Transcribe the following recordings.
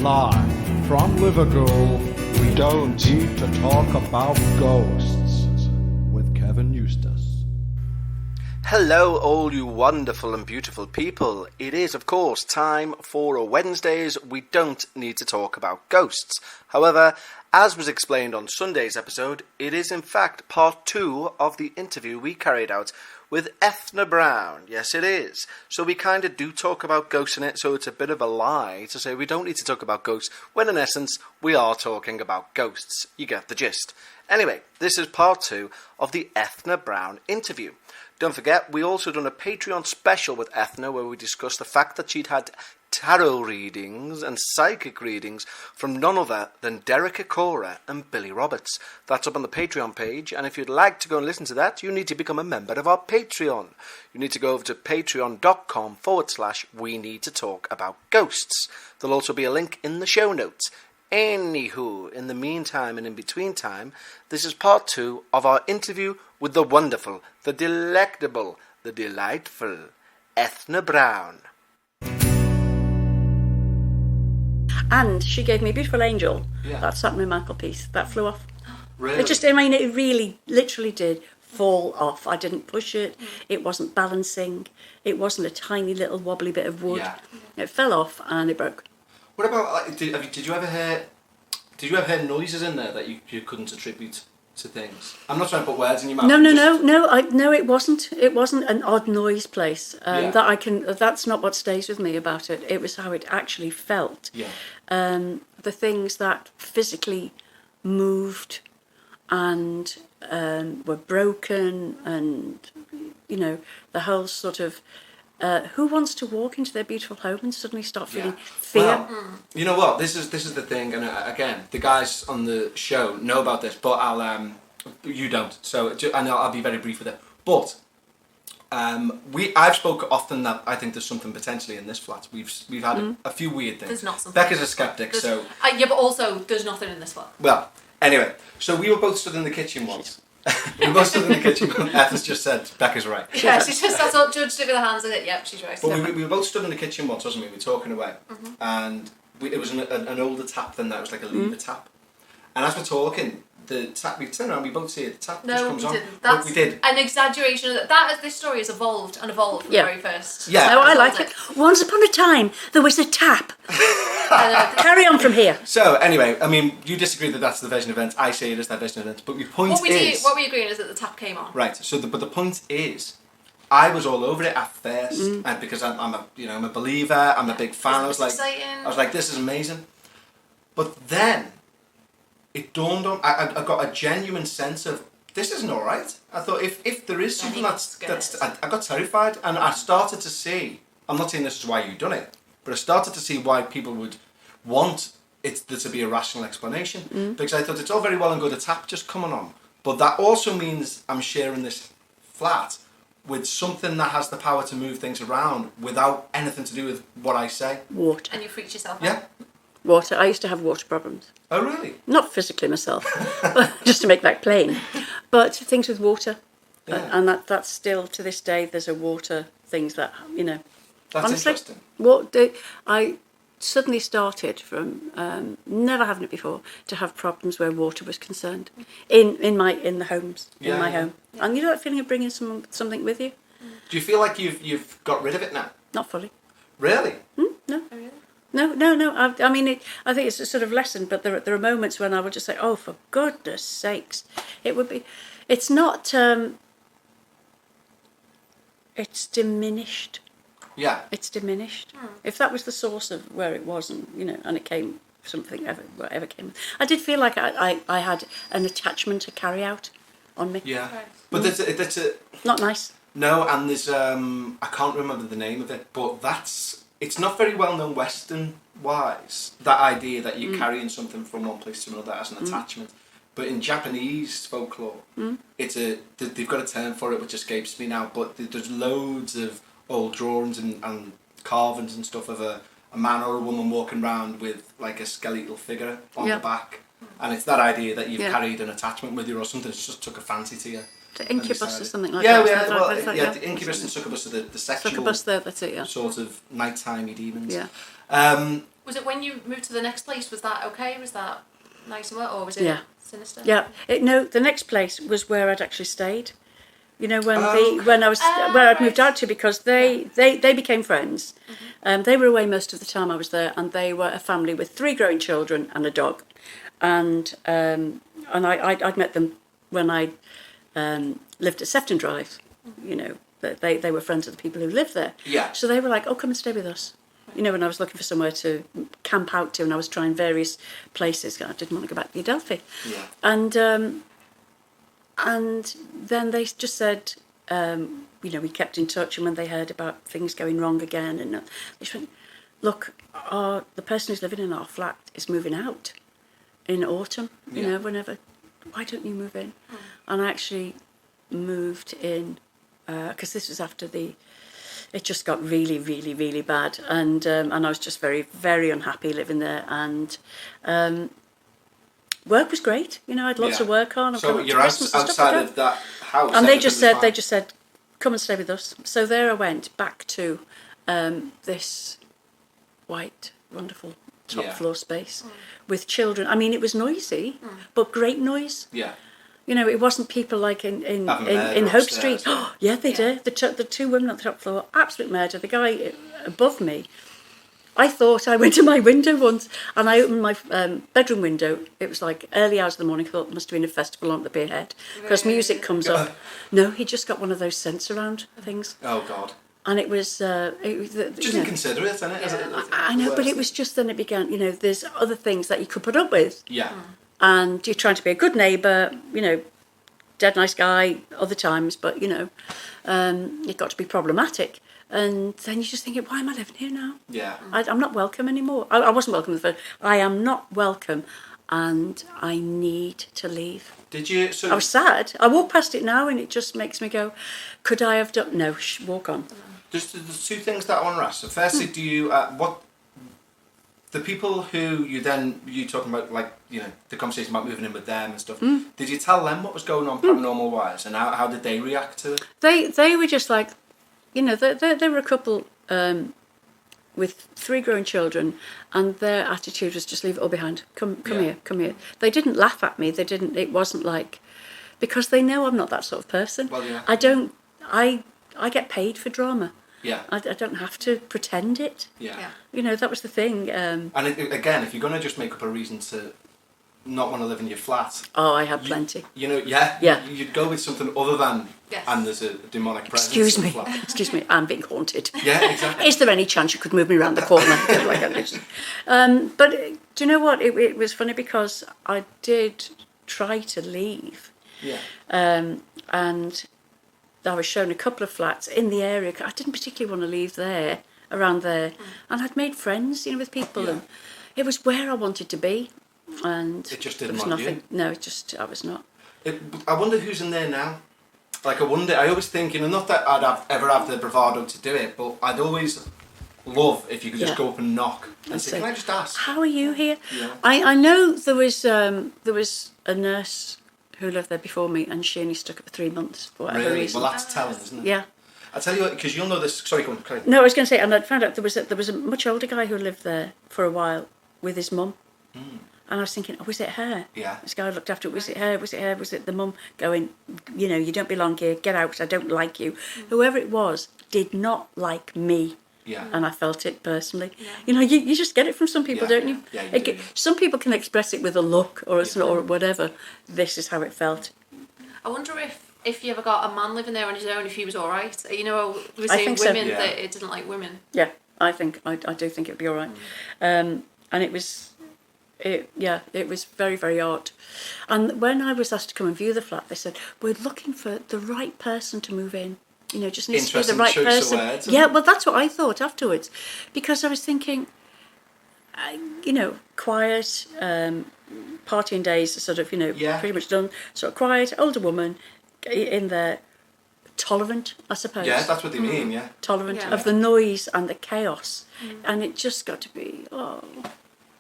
Live from Liverpool, we don't need to talk about ghosts with Kevin Eustace. Hello all you wonderful and beautiful people. It is of course time for Wednesdays we don't need to talk about ghosts. However, as was explained on Sunday's episode, it is in fact part 2 of the interview we carried out with Eithne Brownes. Yes, it is. So we kind of do talk about ghosts in it, so it's a bit of a lie to say we don't need to talk about ghosts, when in essence we are talking about ghosts. You get the gist. Anyway, this is part 2 of the Eithne Brownes interview. Don't forget, we also done a Patreon special with Eithne where we discussed the fact that she'd had tarot readings and psychic readings from none other than Derek Acora and Billy Roberts. That's up on the Patreon page, and if you'd like to go and listen to that, you need to become a member of our Patreon. You need to go over to patreon.com/we need to talk about ghosts. There'll also be a link in the show notes. Anywho, in the meantime and in between time, this is part 2 of our interview with the wonderful, the delectable, the delightful Eithne Brownes. And she gave me a beautiful angel that sat on my mantelpiece. That flew off. Really? It really, literally did fall off. I didn't push it. It wasn't balancing. It wasn't a tiny little wobbly bit of wood. Yeah. It fell off and it broke. What about, did you ever hear noises in there that you couldn't attribute to things? I'm not trying to put words in your mouth. No, it wasn't. It wasn't an odd noise place. That's not what stays with me about it. It was how it actually felt. Yeah. The things that physically moved and were broken, and the whole sort of who wants to walk into their beautiful home and suddenly start feeling fear? Well, you know what? This is the thing, and again, the guys on the show know about this, but you don't. So I'll be very brief with it. But I've spoken often that I think there's something potentially in this flat. We've had a few weird things. There's not something. Becca's a skeptic, so but also there's nothing in this flat. well. Anyway, so we were both stood in the kitchen once. We both stood in the kitchen. Ethne's just said Becca's right. Yeah, she's just that's all judged it with her hands in it. Yep, she's right. Well, we were both stood in the kitchen once, wasn't we? We were talking away, and it was an older tap than that. It was like a lever tap. And as we're talking, the tap, we turn around, we both see it. The tap just comes on. That's we did. an exaggeration of that. This story has evolved from the very first. Yeah. No, I like it. Once upon a time, there was a tap. Carry on from here. So anyway, I mean, you disagree that that's the version of events. I say it is that version of events. But your point what we agreeing is that the tap came on. Right. So, but the point is, I was all over it at first, and because I'm a believer, I'm a big fan. I was like, this is amazing. But then it dawned on. I got a genuine sense of this isn't all right. I thought if there is something that's I got terrified, and I started to see. I'm not saying this is why you've done it, but I started to see why people would want there to be a rational explanation. Because I thought it's all very well and good a tap just coming on, but that also means I'm sharing this flat with something that has the power to move things around without anything to do with what I say. Water. And you freaked yourself out. Yeah. Water. I used to have water problems. Oh really? Not physically myself, just to make that plain. But things with water. Yeah. And that's still, to this day, there's a water things that, That's honestly, interesting. I suddenly started from never having it before to have problems where water was concerned in the homes, in my home. Yeah. And you know that feeling of bringing something with you? Do you feel like you've got rid of it now? Not fully. Really? No. Oh, really? No. I mean, I think it's a sort of lesson, but there are moments when I would just say, "Oh, for goodness sakes!" It would be. It's not. It's diminished. Yeah. It's diminished. If that was the source of where it was, and it came whatever came. I did feel like I had an attachment to carry out on me. Yeah. Right. But that's a Not nice. no, and there's I can't remember the name of it, but it's not very well known Western wise, that idea that you're carrying something from one place to another as an attachment. But in Japanese folklore, they've got a term for it which escapes me now, but there's loads of old drawings and carvings and stuff of a man or a woman walking around with like a skeletal figure on the back. And it's that idea that you've carried an attachment with you or something that's just took a fancy to you. The incubus or something like that. The incubus and succubus are the sexual succubus there, that's it, sort of nighttime demons. Yeah. Was it when you moved to the next place? Was that okay? Was that nice and well, or was it sinister? Yeah. No, the next place was where I'd actually stayed. You know, when I was where I'd moved out to, because they became friends. They were away most of the time I was there, and they were a family with 3 growing children and a dog. And I'd met them when I lived at Sefton Drive. You know, they were friends of the people who lived there. Yeah. So they were like, "Oh, come and stay with us." You know, when I was looking for somewhere to camp out to, and I was trying various places. I didn't want to go back to Adelphi. Yeah. And then they just said, you know, we kept in touch, and when they heard about things going wrong again, and they just went, "Look, the person who's living in our flat is moving out in autumn, you know, whenever. Why don't you move in?" And I actually moved in, because this was after it just got really, really, really bad, and I was just very, very unhappy living there, and work was great. You know, I had lots of work on. So you're outside of that house, and they just said, "Come and stay with us." So there I went back to this white, wonderful top floor space with children. I mean, it was noisy, but great noise. Yeah. You know, it wasn't people like in Hope Street. Oh, yeah, they did. The 2 women on the top floor, absolute murder. The guy above me, I thought I went to my window once, and I opened my bedroom window. It was like early hours of the morning. I thought it must have been a festival on at the Pier Head, because music comes up. No, he just got one of those sense around things. Oh, God. And it was... just inconsiderate, isn't it? I know, but it was just then it began, you know, there's other things that you could put up with. Yeah. And you're trying to be a good neighbour, you know, dead nice guy other times, but, you know, it got to be problematic. And then you're just thinking, why am I living here now? Yeah. I'm not welcome anymore. I wasn't welcome the first. I am not welcome, and I need to leave. Did you... I was sad. I walk past it now, and it just makes me go, could I have done... No, walk on. There's 2 things that I want to ask. So firstly, do you... the people who you talking about, like, you know, the conversation about moving in with them and stuff, did you tell them what was going on paranormal wise, and how did they react to it? They were just like, you know, they were a couple with 3 growing children, and their attitude was just leave it all behind. Come here. They didn't laugh at me. It wasn't like, because they know I'm not that sort of person. Well, yeah. I get paid for drama. Yeah. I don't have to pretend it. Yeah. You know, that was the thing. And again, if you're going to just make up a reason to not want to live in your flat... Oh, I have plenty. You know, yeah. You'd go with something other than... Yes. And there's a demonic presence. Excuse me, I'm being haunted. Yeah, exactly. Is there any chance you could move me around the corner? But do you know what? It was funny, because I did try to leave. Yeah. And I was shown a couple of flats in the area. I didn't particularly want to leave there, around there. And I'd made friends, you know, with people. And it was where I wanted to be. And it just didn't want nothing. You. No, I was not. I wonder who's in there now. Like, I always think, you know, not that I'd ever have the bravado to do it, but I'd always love if you could just go up and knock and say, "Can I just ask? How are you here?" Yeah. I know there was a nurse who lived there before me, and she only stuck it for 3 months for whatever reason. Well, that's telling, isn't it? Yeah. I'll tell you what, because you'll know this... Sorry, go on. No, I was going to say, and I found out there was a much older guy who lived there for a while with his mum. And I was thinking, oh, was it her? Yeah. This guy looked after it. Was it her? Was it the mum going, you know, you don't belong here, get out, I don't like you. Whoever it was did not like me. Yeah. And I felt it personally. Yeah. You know, you just get it from some people, don't you? Yeah, you do. Some people can express it with a look or whatever. This is how it felt. I wonder if you ever got a man living there on his own, if he was all right. You know, we were saying women that it didn't like women. Yeah, I do think it would be all right. And it was... It was very, very odd. And when I was asked to come and view the flat, they said, we're looking for the right person to move in. You know, just needs to be the right person. Well, that's what I thought afterwards. Because I was thinking, you know, quiet, partying days are sort of, you know, pretty much done. Sort of quiet, older woman in there, tolerant, I suppose. Yeah, that's what they mean, yeah. Tolerant of the noise and the chaos. And it just got to be,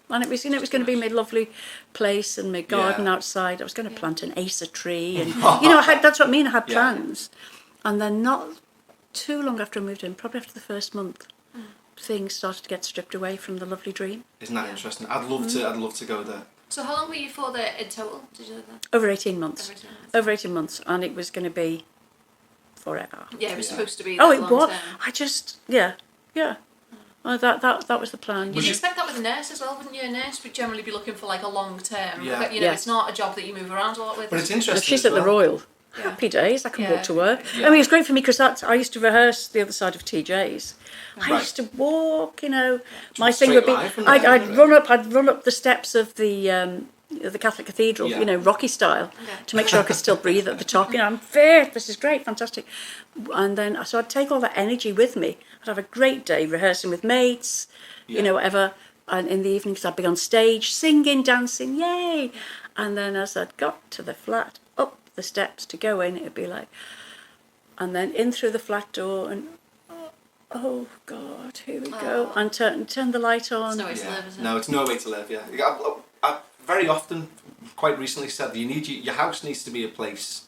And it was, you know, it was going to be my lovely place and my garden outside. I was going to plant an Acer tree, and you know, that's what I mean. I had plans, and then not too long after I moved in, probably after the first month, things started to get stripped away from the lovely dream. Isn't that interesting? I'd love to go there. So how long were you for there in total? Did you live there? Over 18 months. Over 18 months, and it was going to be forever. Yeah, it was supposed to be. Oh, it long was. term. I just, yeah. Oh, that was the plan. You'd expect that with a nurse as well, wouldn't you? A nurse would generally be looking for like a long term. Yeah. You know, it's not a job that you move around a lot with. But it's interesting. If she's as at the well. Royal. Happy days, I can walk to work. Yeah. I mean, it's great for me because I used to rehearse the other side of TJ's. I Right. used to walk, you know. Just My a thing straight would be, line from there, I'd isn't run up the steps of the Catholic Cathedral, Yeah. you know, Rocky style, to make sure I could still breathe at the top. You know, I'm fit. This is great, fantastic. And then, so I'd take all that energy with me. I'd have a great day rehearsing with mates, you know, whatever. And in the evenings, I'd be on stage singing, dancing, yay! And then as I'd got to the flat, up the steps to go in, it'd be like, and then in through the flat door, and oh God, here we go, and turn the light on. It's no way to live, is it? No, it's no way to live. Yeah, I very often, quite recently said that your house needs to be a place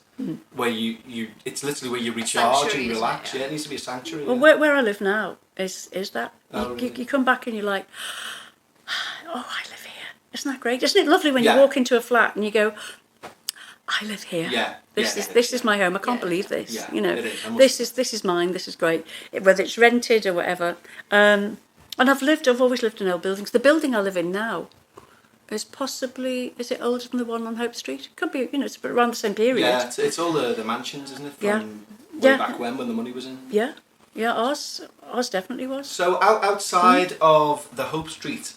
where you it's literally where you recharge and relax. Yeah, it needs to be a sanctuary. Well, where I live now is that you come back and you're like, oh, I live here. Isn't that great? Isn't it lovely when you walk into a flat and you go, I live here. Yeah. This is my home. I can't believe this. Yeah, you know, it is. this is mine. This is great. Whether it's rented or whatever. And I've always lived in old buildings. The building I live in now is it older than the one on Hope Street? Could be, you know, it's around the same period. Yeah, it's all the mansions, isn't it? From way back when the money was in. Yeah, ours definitely was. So outside of the Hope Street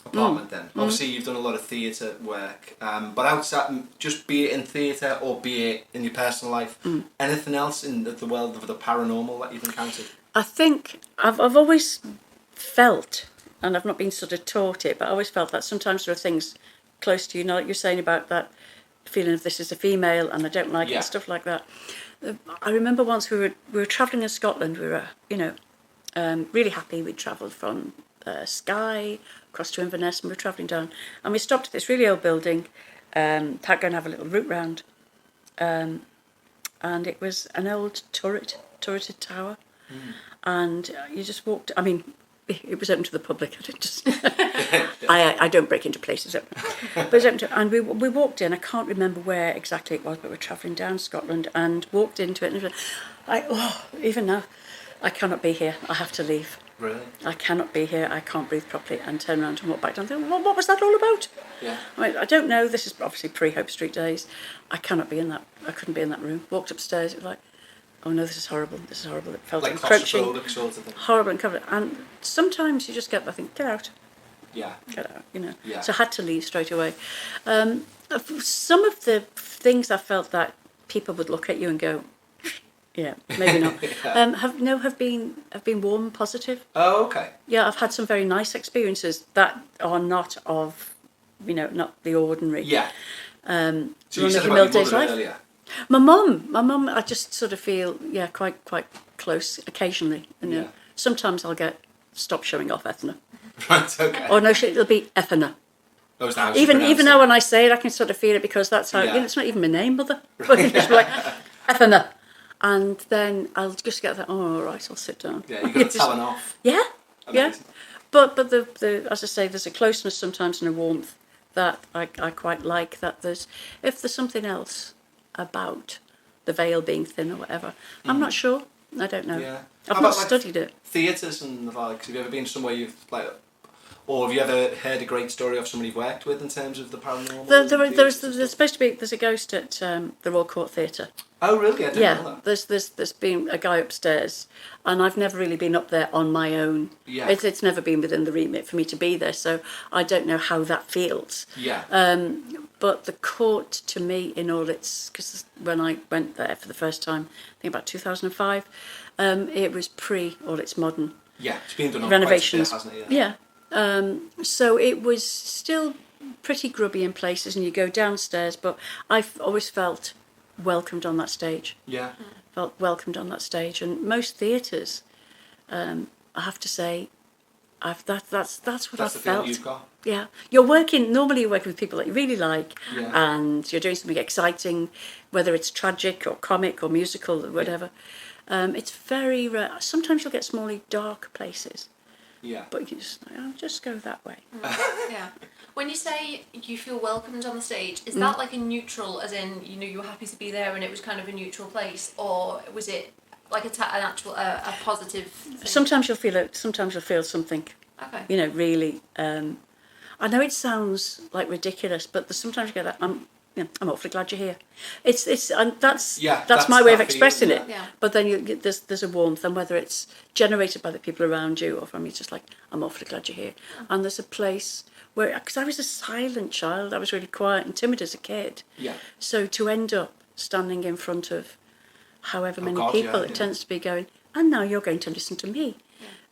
apartment then, obviously you've done a lot of theatre work, but outside, just be it in theatre or be it in your personal life, anything else in the world of the paranormal that you've encountered? I think I've always felt, and I've not been sort of taught it, but I always felt that sometimes there are things close to you, like you're saying about that feeling of this is a female and I don't like it and stuff like that. I remember once we were travelling in Scotland. We were, you know, really happy. We'd travelled from Skye across to Inverness, and we were travelling down, and we stopped at this really old building. Had to go and have a little route round, and it was an old turreted tower, and you just walked. I mean, it was open to the public. I didn't just. I don't break into places, but it was open to, and we walked in. I can't remember where exactly it was, but we're travelling down Scotland and walked into it, and it was, even now, I cannot be here. I have to leave. Really? I cannot be here. I can't breathe properly, and turn around and walk back down. Think, well, what was that all about? Yeah. I mean, I don't know. This is obviously pre-Hope Street days. I cannot be in that. I couldn't be in that room. Walked upstairs. It was like, oh no, this is horrible. This is horrible. It felt Like encroaching. claustrophobic sort of thing. Horrible and covered. And sometimes you just get, I think, get out. Yeah. Get out, you know. Yeah. So I had to leave straight away. Some of the things I felt that people would look at you and go, yeah, maybe not. Have been warm and positive. Oh, okay. Yeah, I've had some very nice experiences that are not of, you know, not the ordinary. Yeah. So you said run-of-the-mill about your day's mother life. earlier. My mum, I just sort of feel, quite close occasionally. You know. Yeah. Sometimes I'll get stop showing off Eithne. Right, okay. Or no, it'll be Eithne. Oh, is that how she Even pronounced though it? when I say it, I can sort of feel it because that's how, Yeah. you know, it's not even my name, mother. But it's just like, Eithne. And then I'll just get that, oh, all right, I'll sit down. Yeah, you've got to tell off. Yeah, yeah. Amazing. But the as I say, there's a closeness sometimes and a warmth that I quite like. That if there's something else about the veil being thin or whatever, I'm not sure. I don't know. Yeah. I've How not about, like, studied it. Theatres and the likes. Have you ever been somewhere you've or have you ever heard a great story of somebody you've worked with in terms of the paranormal? There's supposed to be a ghost at the Royal Court Theatre. Oh, really? I didn't know that. There's been a guy upstairs, and I've never really been up there on my own. Yeah. It's never been within the remit for me to be there, so I don't know how that feels. Yeah. But the court, to me, in all its, because when I went there for the first time, I think about 2005, it was pre all its modern Yeah, it's been done on renovations. quite a bit, hasn't it? Yeah. So it was still pretty grubby in places, and you go downstairs, but I've always felt welcomed on that stage. Yeah. Felt welcomed on that stage, and most theatres, I have to say, that's what That's I've the feeling felt. you've got. Yeah, normally you're working with people that you really like, Yeah. and you're doing something exciting, whether it's tragic or comic or musical or whatever. It's very rare. Sometimes you'll get small, dark places, Yeah. But you just like, I'll just go that way. Yeah. When you say you feel welcomed on the stage, is that like a neutral, as in, you know, you were happy to be there and it was kind of a neutral place, or was it like an actual a positive thing? Sometimes you'll feel it. Sometimes you'll feel something. Okay. You know, really. I know it sounds like ridiculous, but sometimes you get that. I'm awfully glad you're here. That's my way of expressing feeling, it. yeah. But then there's a warmth, and whether it's generated by the people around you or from you, just like, I'm awfully glad you're here. And there's a place where, because I was a silent child, I was really quiet and timid as a kid. Yeah. So to end up standing in front of however many God, people, yeah, it tends to be going, and now you're going to listen to me.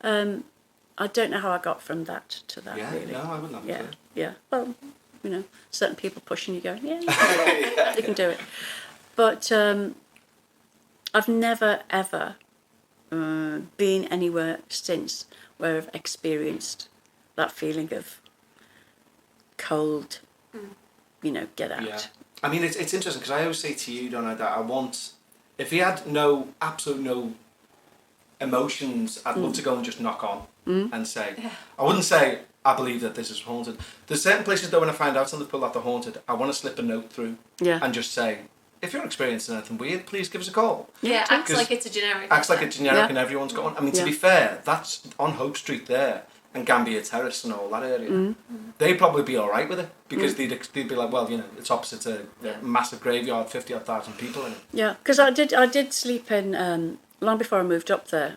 Yeah. I don't know how I got from that to that, Yeah, really. no, I wouldn't have Yeah, to. yeah. Well, you know, certain people pushing you going, yeah, you can do it. You can do it. But I've never, ever been anywhere since where I've experienced that feeling of cold, you know, get out. Yeah. I mean, it's interesting, because I always say to you, don't I, that I want, if he had absolute no emotions, I'd love to go and just knock on and say, I wouldn't say, I believe that this is haunted. There's certain places though, when I find out on the pull that they're haunted, I want to slip a note through and just say, if you're experiencing anything weird, please give us a call. Yeah, acts like it's a generic. Acts like a generic and everyone's got one. I mean, to be fair, that's on Hope Street there and Gambier Terrace and all that area. They'd probably be all right with it, because they'd be like, well, you know, it's opposite a massive graveyard, 50,000 people in it. Yeah, because I did sleep in, long before I moved up there,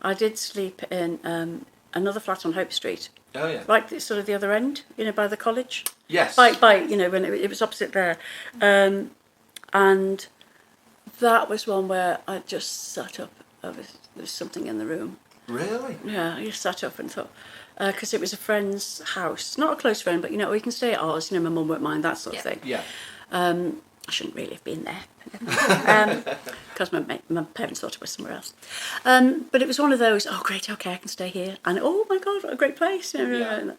I did sleep in another flat on Hope Street. Oh, yeah. Right, sort of the other end, you know, by the college. Yes. By you know, when it was opposite there. And that was one where I just sat up. There was something in the room. Really? Yeah, I just sat up and thought, because it was a friend's house. Not a close friend, but, you know, we can stay at ours. You know, my mum won't mind, that sort of thing. Yeah. I shouldn't really have been there. Because my parents thought it was somewhere else. But it was one of those, oh, great, okay, I can stay here. And, oh, my God, what a great place. Yeah.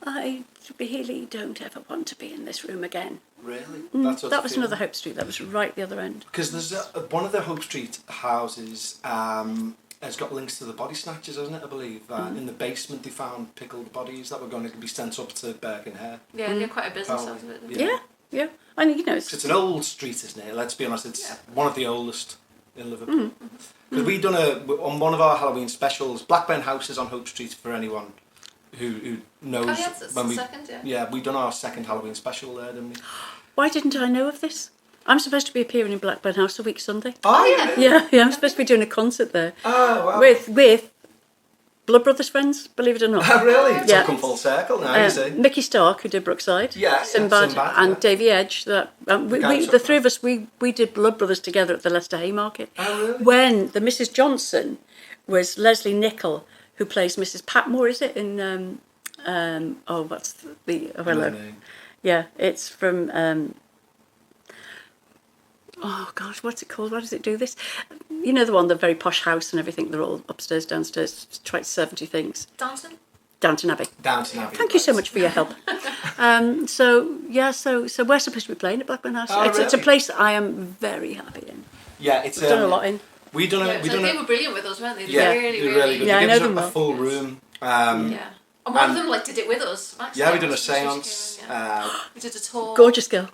I really don't ever want to be in this room again. Really? That was another Hope Street. That was right the other end. Because there's one of the Hope Street houses has got links to the body snatchers, hasn't it, I believe? In the basement they found pickled bodies that were going to be sent up to Birkenhead. Yeah, they're quite a business out of it. Yeah. And, you know, it's an old street, isn't it? Let's be honest, it's one of the oldest in Liverpool. Because we done on one of our Halloween specials, Blackburn House is on Hope Street for anyone who knows. Oh, yes, it's the second, Yeah, we done our second Halloween special there, didn't we? Why didn't I know of this? I'm supposed to be appearing in Blackburn House a week Sunday. Oh, yeah. Yeah, I'm supposed to be doing a concert there. Oh, wow. With Blood Brothers friends, believe it or not. Oh, really? It's Yeah. all come full circle now, you see. Mickey Stark, who did Brookside. Sinbad, and Davy Edge. The three of us, we did Blood Brothers together at the Leicester Haymarket. Oh, really? When the Mrs. Johnson was Leslie Nichol, who plays Mrs. Patmore, is it? In, what's the... Oh, hello. Yeah, it's from... oh, gosh, what's it called? Why does it do this? You know the one, the very posh house and everything. They're all upstairs, downstairs, try 70 things. Downton Abbey. Downton Abbey. Thank you so much for your help. So we're supposed to be playing at Blackburn House. Oh, It's a really? place I am very happy in. Yeah, it's... We've done a lot in. We done it. They were brilliant with us, weren't they? Yeah, Really good. Yeah, I know They them gave us well. a full room. Yeah. And one of them did it with us. Max, Yeah, we done a she came séance. in, we did a tour. Gorgeous girl.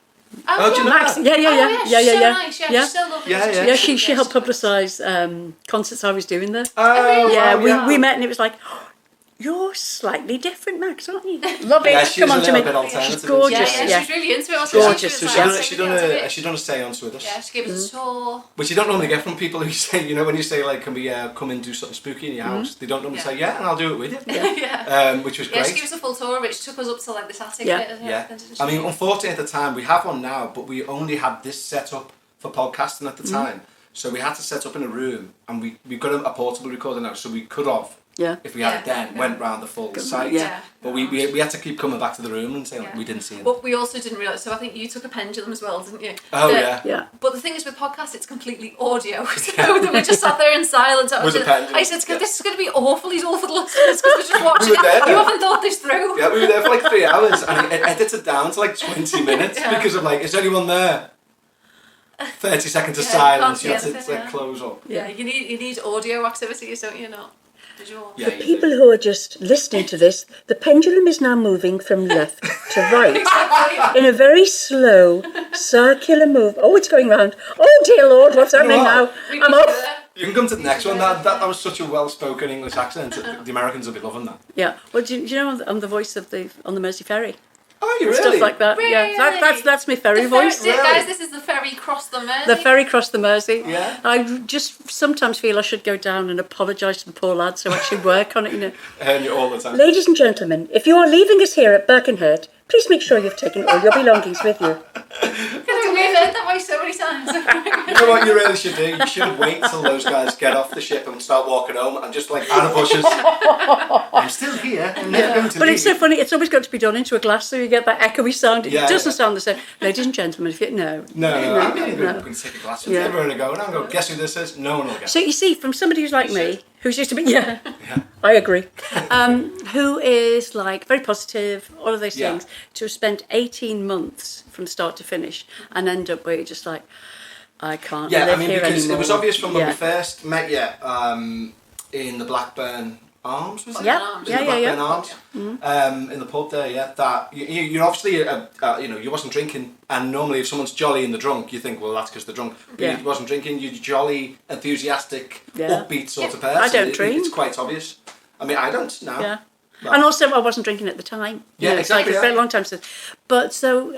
Oh, do you know Max, that? yeah. She's so nice. Yeah, she's so lovely. Yeah, Yeah, she helped publicise concerts I was doing there. Oh, Yeah, wow, we met and it was like, you're slightly different, Max, aren't you? Love it. Yeah, she's Come on a to me. little bit alternative, She's gorgeous. Yeah, she's really into it. Wasn't Gorgeous. She was She like, done a séance with us. Yeah, she gave us a tour. Which you don't normally get from people who say, you know, when you say, like, can we come and do something spooky in your house? They don't normally say, yeah, and I'll do it with you. Which was great. Yeah, she gave us a full tour of it. She took us up to like this attic bit. Yeah. I mean, unfortunately at the time, we have one now, but we only had this set up for podcasting at the time. So we had to set up in a room, and we've got a portable recorder now, so we could have, if we had it then, went round the full site. Yeah. But we had to keep coming back to the room and saying we didn't see it. But we also didn't realise, so I think you took a pendulum as well, didn't you? Oh, yeah. Yeah. But the thing is with podcasts, it's completely audio. So that we just sat there in silence. With a pendulum. I said, this is going to be awful, these awful listeners, because we're just watching We were there. You haven't thought this through. Yeah, we were there for like 3 hours, and it edited down to like 20 minutes because of like, is anyone there? 30 seconds of silence, you have to anything, like, close up. Yeah, you need audio activities, don't you? Not. visual. Yeah, For you people do. who are just listening to this, the pendulum is now moving from left to right in a very slow, circular move. Oh, it's going round. Oh, dear Lord, what's happening now? We I'm need to off. there. You can come to the next one. That was such a well-spoken English accent. The Americans will be loving that. Yeah. Well, do you know I'm the voice of on the Mersey Ferry? Oh, you And really? stuff like that. Yeah, Really? that's my ferry The ferry, voice. Really? guys, this is the ferry cross the Mersey. The ferry crossed the Mersey. Yeah. I just sometimes feel I should go down and apologise to the poor lads who actually work on it, you know. I heard you all the time. Ladies and gentlemen, if you are leaving us here at Birkenhead, please make sure you've taken all your belongings with you. We've heard that voice so many times. You know what you really should do? You should wait till those guys get off the ship and start walking home and just like out of bushes. I'm still here. I'm never going to But leave. it's so funny, it's always got to be done into a glass so you get that echoey sound. It Yeah, doesn't yeah. sound the same. Ladies and gentlemen, if you... No. No, I'm going no. to take a glass of Yeah. beer and go, and I'll go, guess who this is? No one will guess. So you see, from somebody who's like me, who's used to be... Yeah, Yeah. I agree. Who is like very positive, all of those Yeah. things, to have spent 18 months from start to finish and end up where you're just like, I can't Yeah, live I mean, here because anymore. it was obvious from when Yeah. we first met you in the Blackburn Arms, was it? Yeah, In the yeah, Blackburn yeah. Arms, in the pub there, yeah. That you're obviously, you wasn't drinking, and normally if someone's jolly and they're drunk, you think, well, that's because they're drunk. But Yeah. you wasn't drinking. You're jolly, enthusiastic, Yeah. upbeat sort of person. I don't drink. It's quite obvious. I mean, I don't now. Yeah. Well, And also, I wasn't drinking at the time. Yeah, It's like exactly, a very yeah. long time since. But so,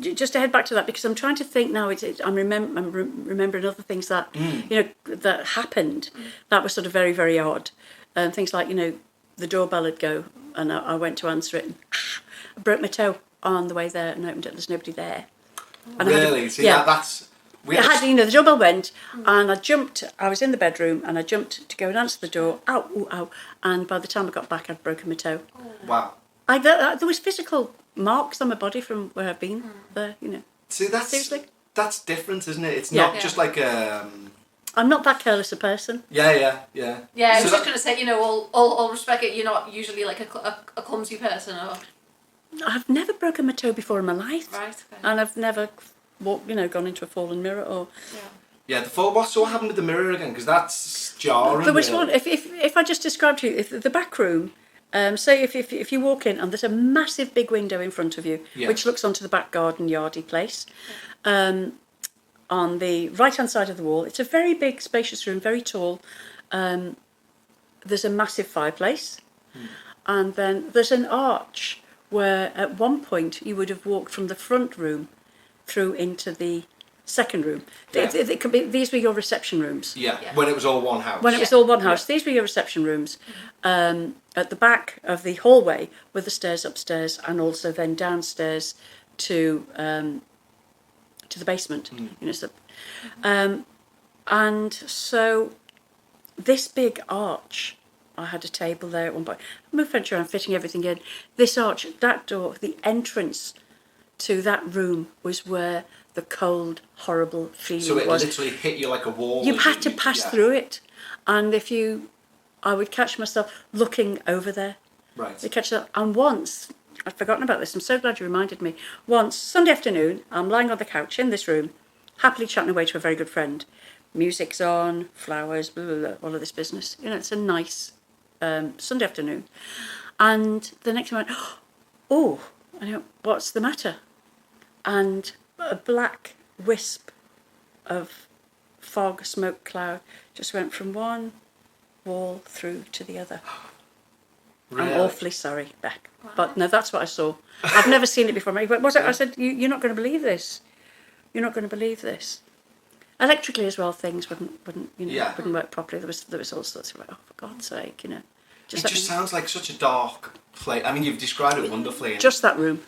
just to head back to that, because I'm trying to think now. I'm remembering other things that that happened that were sort of very, very odd. Things like the doorbell would go, and I went to answer it, and I broke my toe on the way there, and opened it. There's nobody there. And I had to- really? See, yeah. that's... We I had had, the doorbell went, and I jumped. I was in the bedroom, and I jumped to go and answer the door. Ow, ooh, ow! And by the time I got back, I'd broken my toe. wow. There was physical marks on my body from where I've been. There, See, that's... Seriously? That's different, isn't it? It's Yeah. not just like I'm not that careless a person. Yeah. Yeah, I So was that- just going to say, all respect it, you're not usually like a clumsy person or... I've never broken my toe before in my life, Right, okay. and I've never gone into a fallen mirror or. Yeah, so what happened with the mirror again? Because that's jarring. There was really. one. If I just described to you, if the back room. Say if you walk in and there's a massive big window in front of you, Yeah. which looks onto the back garden yardy place. On the right hand side of the wall, it's a very big, spacious room, very tall. There's a massive fireplace, and then there's an arch where at one point you would have walked from the front room through into the second room. Yeah. It could be, these were your reception rooms. Yeah, Yeah. when it was all one house. When it was all one house, these were your reception rooms. At the back of the hallway were the stairs upstairs, and also then downstairs to the basement. And so this big arch, I had a table there at one point. I moved furniture around, fitting everything in. This arch, that door, the entrance to that room was where the cold, horrible feeling So it was. literally hit you like a wall. You as had to pass yeah. through it, and I would catch myself looking over there. Right. To catch that, and once I'd forgotten about this. I'm so glad you reminded me. Once Sunday afternoon, I'm lying on the couch in this room, happily chatting away to a very good friend. Music's on, flowers, blah, blah, blah, all of this business. It's a nice Sunday afternoon, and the next moment, oh, I know, what's the matter? And a black wisp of fog, smoke cloud just went from one wall through to the other. Really? I'm awfully sorry, Beck. But no, that's what I saw. I've never seen it before. But was it? I said, you're not going to believe this. You're not going to believe this. Electrically as well, things wouldn't work properly. There was all sorts of, oh, for God's sake, It just sounds like such a dark place. I mean, you've described it wonderfully. and just that room.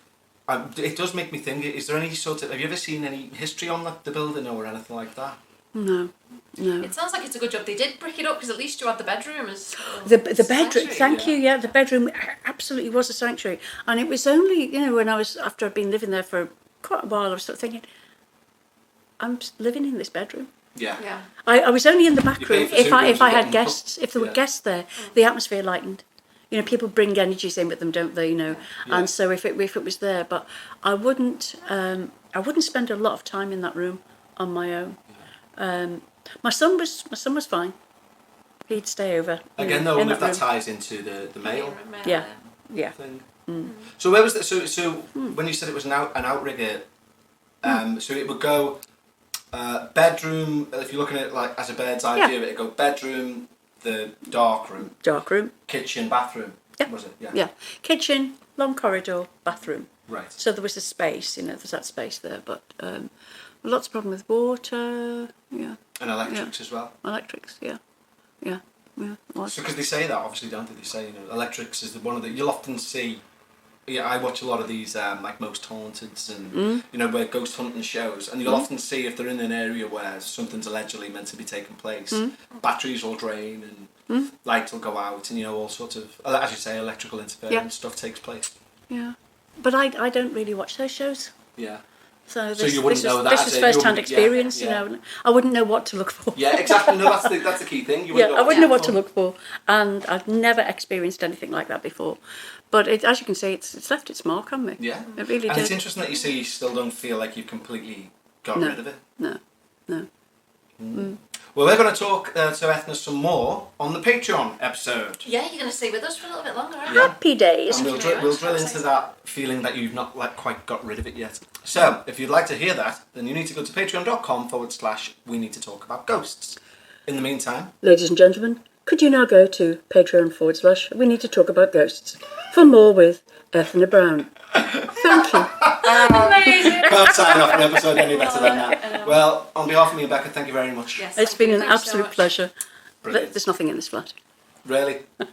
it does make me think. Is there any sort of? Have you ever seen any history on the building or anything like that? No. It sounds like it's a good job they did brick it up, because at least you had the bedroom as The bedroom, sanctuary. thank you, yeah, the bedroom absolutely was a sanctuary. And it was only, when after I'd been living there for quite a while, I was sort of thinking, I'm living in this bedroom. Yeah. Yeah. I was only in the back You pay room for two if I rooms, you had get guests. If there were guests there, the atmosphere lightened. People bring energies in with them, don't they? Yeah. And so if it was there, but I wouldn't spend a lot of time in that room on my own. My son was fine. he'd stay over. Again, in though, if that room. ties into the male Yeah, yeah. thing. So where was that? So when you said it was an outrigger, so it would go bedroom. If you're looking at it like as a bird's eye view, it'd go bedroom, the dark room, kitchen, bathroom. Yeah. Was it? Yeah. Kitchen, long corridor, bathroom. Right. So there was a space, there's that space there, but lots of problem with water, yeah. And electrics as well. Electrics, yeah. So because they say that, obviously, don't they? They say, electrics is one of the... You'll often see... Yeah, I watch a lot of these, like Most Haunteds and, where ghost hunting shows, and you'll often see if they're in an area where something's allegedly meant to be taking place, batteries will drain and lights will go out and, all sorts of, as you say, electrical interference stuff takes place. Yeah. But I don't really watch those shows. Yeah. So you wouldn't know that. This is first-hand experience, I wouldn't know what to look for. Yeah, exactly. No, that's the key thing. I wouldn't know what to look for, and I've never experienced anything like that before. But as you can see, it's left its mark on me. Yeah, it really did. And it's interesting that you say you still don't feel like you've completely got rid of it. No. Well, we're going to talk to Eithne some more on the Patreon episode. Yeah, you're going to stay with us for a little bit longer, aren't you? Happy days. And we'll drill into that feeling that you've not quite got rid of it yet. So, if you'd like to hear that, then you need to go to patreon.com/we need to talk about ghosts. In the meantime, ladies and gentlemen, could you now go to Patreon/we need to talk about ghosts for more with Eithne Brownes. Thank you. Amazing. Can't sign off an episode any better than that. Well, on behalf of me and Becca, thank you very much. Yes, It's been an thank you so absolute much. pleasure. Brilliant. There's nothing in this flat. Really? And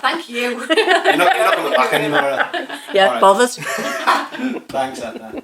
thank you. You're not coming back anymore. Yeah, All right. bothers. Thanks, Eithne.